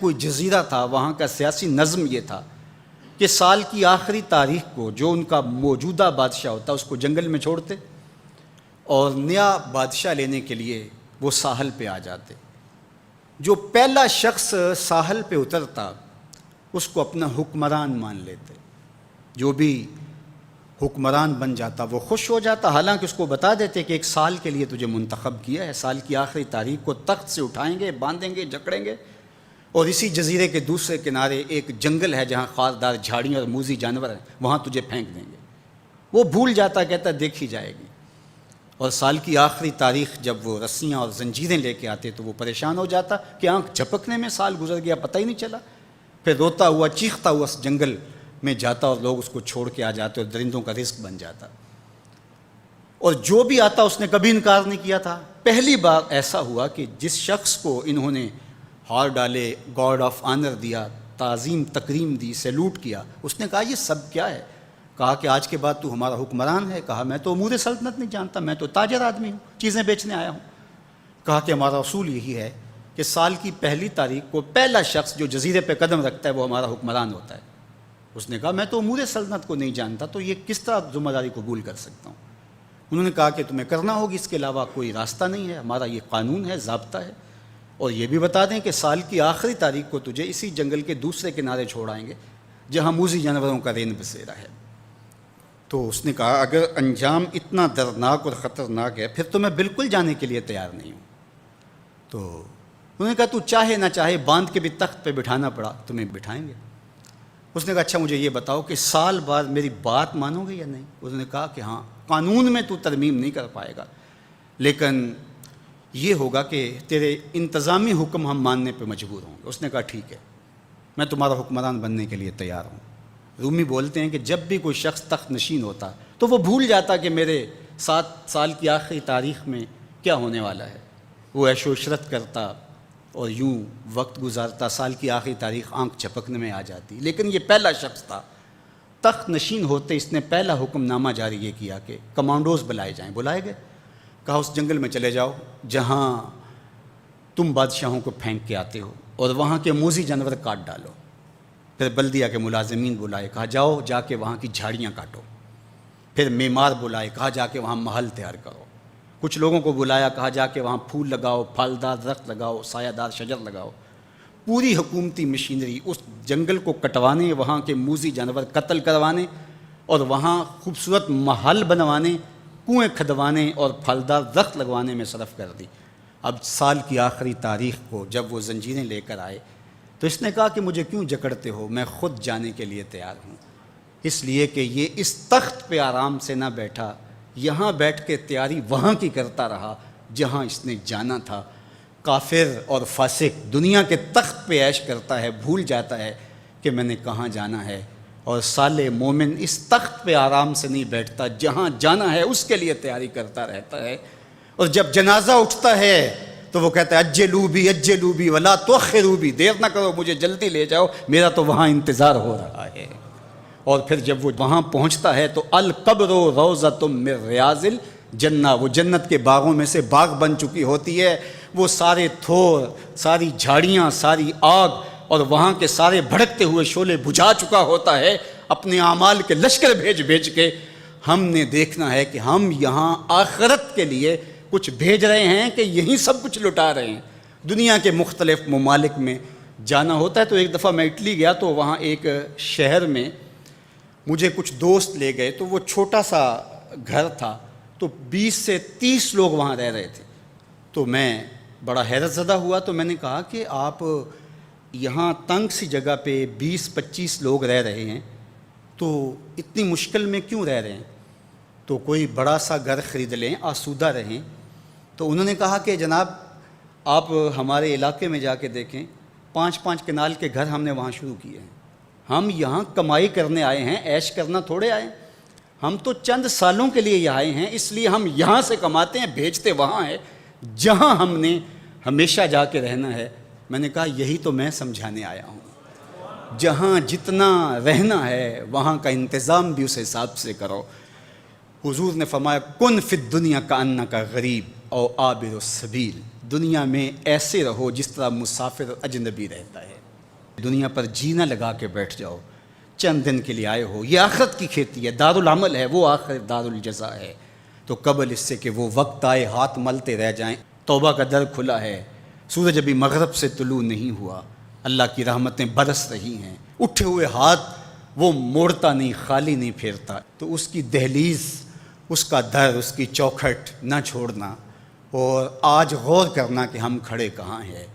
کوئی جزیرہ تھا، وہاں کا سیاسی نظم یہ تھا کہ سال کی آخری تاریخ کو جو ان کا موجودہ بادشاہ ہوتا اس کو جنگل میں چھوڑتے اور نیا بادشاہ لینے کے لیے وہ ساحل پہ آ جاتے۔ جو پہلا شخص ساحل پہ اترتا اس کو اپنا حکمران مان لیتے، جو بھی حکمران بن جاتا وہ خوش ہو جاتا، حالانکہ اس کو بتا دیتے کہ ایک سال کے لیے تجھے منتخب کیا ہے، سال کی آخری تاریخ کو تخت سے اٹھائیں گے، باندھیں گے، جکڑیں گے، اور اسی جزیرے کے دوسرے کنارے ایک جنگل ہے جہاں خاردار جھاڑیاں اور موذی جانور ہیں، وہاں تجھے پھینک دیں گے۔ وہ بھول جاتا، کہتا دیکھی جائے گی۔ اور سال کی آخری تاریخ جب وہ رسیاں اور زنجیریں لے کے آتے تو وہ پریشان ہو جاتا کہ آنکھ جھپکنے میں سال گزر گیا، پتہ ہی نہیں چلا۔ پھر روتا ہوا چیختا ہوا اس جنگل میں جاتا اور لوگ اس کو چھوڑ کے آ جاتے اور درندوں کا رزق بن جاتا۔ اور جو بھی آتا اس نے کبھی انکار نہیں کیا تھا۔ پہلی بار ایسا ہوا کہ جس شخص کو انہوں نے ہار ڈالے، گارڈ آف آنر دیا، تعظیم تکریم دی، سیلوٹ کیا، اس نے کہا یہ سب کیا ہے؟ کہا کہ آج کے بعد تو ہمارا حکمران ہے۔ کہا میں تو امور سلطنت نہیں جانتا، میں تو تاجر آدمی ہوں، چیزیں بیچنے آیا ہوں۔ کہا کہ ہمارا اصول یہی ہے کہ سال کی پہلی تاریخ کو پہلا شخص جو جزیرے پہ قدم رکھتا ہے وہ ہمارا حکمران ہوتا ہے۔ اس نے کہا میں تو امور سلطنت کو نہیں جانتا، تو یہ کس طرح ذمہ داری قبول کر سکتا ہوں؟ انہوں نے کہا کہ تمہیں کرنا ہوگی، اس کے علاوہ کوئی راستہ نہیں ہے، ہمارا یہ قانون ہے، ضابطہ ہے، اور یہ بھی بتا دیں کہ سال کی آخری تاریخ کو تجھے اسی جنگل کے دوسرے کنارے چھوڑائیں گے جہاں موذی جانوروں کا رین بسیرا ہے۔ تو اس نے کہا اگر انجام اتنا دردناک اور خطرناک ہے پھر تو میں بالکل جانے کے لیے تیار نہیں ہوں۔ تو انہوں نے کہا تو چاہے نہ چاہے باندھ کے بھی تخت پہ بٹھانا پڑا تمہیں بٹھائیں گے۔ اس نے کہا اچھا مجھے یہ بتاؤ کہ سال بعد میری بات مانو گے یا نہیں؟ اس نے کہا کہ ہاں، قانون میں تو ترمیم نہیں کر پائے گا، لیکن یہ ہوگا کہ تیرے انتظامی حکم ہم ماننے پہ مجبور ہوں گے۔ اس نے کہا ٹھیک ہے، میں تمہارا حکمران بننے کے لیے تیار ہوں۔ رومی بولتے ہیں کہ جب بھی کوئی شخص تخت نشین ہوتا تو وہ بھول جاتا کہ میرے 7 سال کی آخری تاریخ میں کیا ہونے والا ہے۔ وہ عیش و عشرت کرتا اور یوں وقت گزارتا، سال کی آخری تاریخ آنکھ جھپکنے میں آ جاتی۔ لیکن یہ پہلا شخص تھا، تخت نشین ہوتے اس نے پہلا حکم نامہ جاری یہ کیا کہ کمانڈوز بلائے جائیں۔ بلائے گئے، کہا اس جنگل میں چلے جاؤ جہاں تم بادشاہوں کو پھینک کے آتے ہو اور وہاں کے موذی جانور کاٹ ڈالو۔ پھر بلدیہ کے ملازمین بلائے، کہا جاؤ جا کے وہاں کی جھاڑیاں کاٹو۔ پھر معمار بلائے، کہا جا کے وہاں محل تیار کرو۔ کچھ لوگوں کو بلایا، کہا جا کے وہاں پھول لگاؤ، پھلدار درخت لگاؤ، سایہ دار شجر لگاؤ۔ پوری حکومتی مشینری اس جنگل کو کٹوانے، وہاں کے موذی جانور قتل کروانے اور وہاں خوبصورت محل بنوانے، کنویں کھدوانے اور پھلدار درخت لگوانے میں صرف کر دی۔ اب سال کی آخری تاریخ کو جب وہ زنجیریں لے کر آئے تو اس نے کہا کہ مجھے کیوں جکڑتے ہو، میں خود جانے کے لیے تیار ہوں، اس لیے کہ یہ اس تخت پہ آرام سے نہ بیٹھا، یہاں بیٹھ کے تیاری وہاں کی کرتا رہا جہاں اس نے جانا تھا۔ کافر اور فاسق دنیا کے تخت پہ عیش کرتا ہے، بھول جاتا ہے کہ میں نے کہاں جانا ہے، اور صالح مومن اس تخت پہ آرام سے نہیں بیٹھتا، جہاں جانا ہے اس کے لیے تیاری کرتا رہتا ہے۔ اور جب جنازہ اٹھتا ہے تو وہ کہتا ہے اجلوا بی ولا تؤخروا بی، دیر نہ کرو، مجھے جلدی لے جاؤ، میرا تو وہاں انتظار ہو رہا ہے۔ اور پھر جب وہ وہاں پہنچتا ہے تو القبر روضۃ من ریاض الجنہ، وہ جنت کے باغوں میں سے باغ بن چکی ہوتی ہے۔ وہ سارے تھور، ساری جھاڑیاں، ساری آگ اور وہاں کے سارے بھڑکتے ہوئے شعلے بجھا چکا ہوتا ہے، اپنے اعمال کے لشکر بھیج کے۔ ہم نے دیکھنا ہے کہ ہم یہاں آخرت کے لیے کچھ بھیج رہے ہیں کہ یہیں سب کچھ لٹا رہے ہیں۔ دنیا کے مختلف ممالک میں جانا ہوتا ہے۔ تو ایک دفعہ میں اٹلی گیا تو وہاں ایک شہر میں مجھے کچھ دوست لے گئے، تو وہ چھوٹا سا گھر تھا، تو 20 سے 30 لوگ وہاں رہ رہے تھے۔ تو میں بڑا حیرت زدہ ہوا، تو میں نے کہا کہ آپ یہاں تنگ سی جگہ پہ 20-25 لوگ رہ رہے ہیں تو اتنی مشکل میں کیوں رہ رہے ہیں؟ تو کوئی بڑا سا گھر خرید لیں، آسودہ رہیں۔ تو انہوں نے کہا کہ جناب آپ ہمارے علاقے میں جا کے دیکھیں، 5-5 کنال کے گھر ہم نے وہاں شروع کیے ہیں۔ ہم یہاں کمائی کرنے آئے ہیں، عیش کرنا تھوڑے آئے ہیں، ہم تو چند سالوں کے لیے یہاں آئے ہیں، اس لیے ہم یہاں سے کماتے ہیں، بھیجتے وہاں ہے جہاں ہم نے ہمیشہ جا کے رہنا ہے۔ میں نے کہا یہی تو میں سمجھانے آیا ہوں، جہاں جتنا رہنا ہے وہاں کا انتظام بھی اس حساب سے کرو۔ حضور نے فرمایا کن فی الدنیا کأنک غریب او عابر السبیل، دنیا میں ایسے رہو جس طرح مسافر اجنبی رہتا ہے۔ دنیا پر جینا لگا کے بیٹھ جاؤ، چند دن کے لیے آئے ہو، یہ آخرت کی کھیتی ہے، دارالعمل ہے، وہ آخر دار الجزا ہے، تو قبل اس سے کہ وہ وقت آئے ہاتھ ملتے رہ جائیں، توبہ کا در کھلا ہے، سورج ابھی مغرب سے طلوع نہیں ہوا، اللہ کی رحمتیں برس رہی ہیں، اٹھے ہوئے ہاتھ وہ موڑتا نہیں، خالی نہیں پھیرتا، تو اس کی دہلیز، اس کا در، اس کی چوکھٹ نہ چھوڑنا، اور آج غور کرنا کہ ہم کھڑے کہاں ہیں۔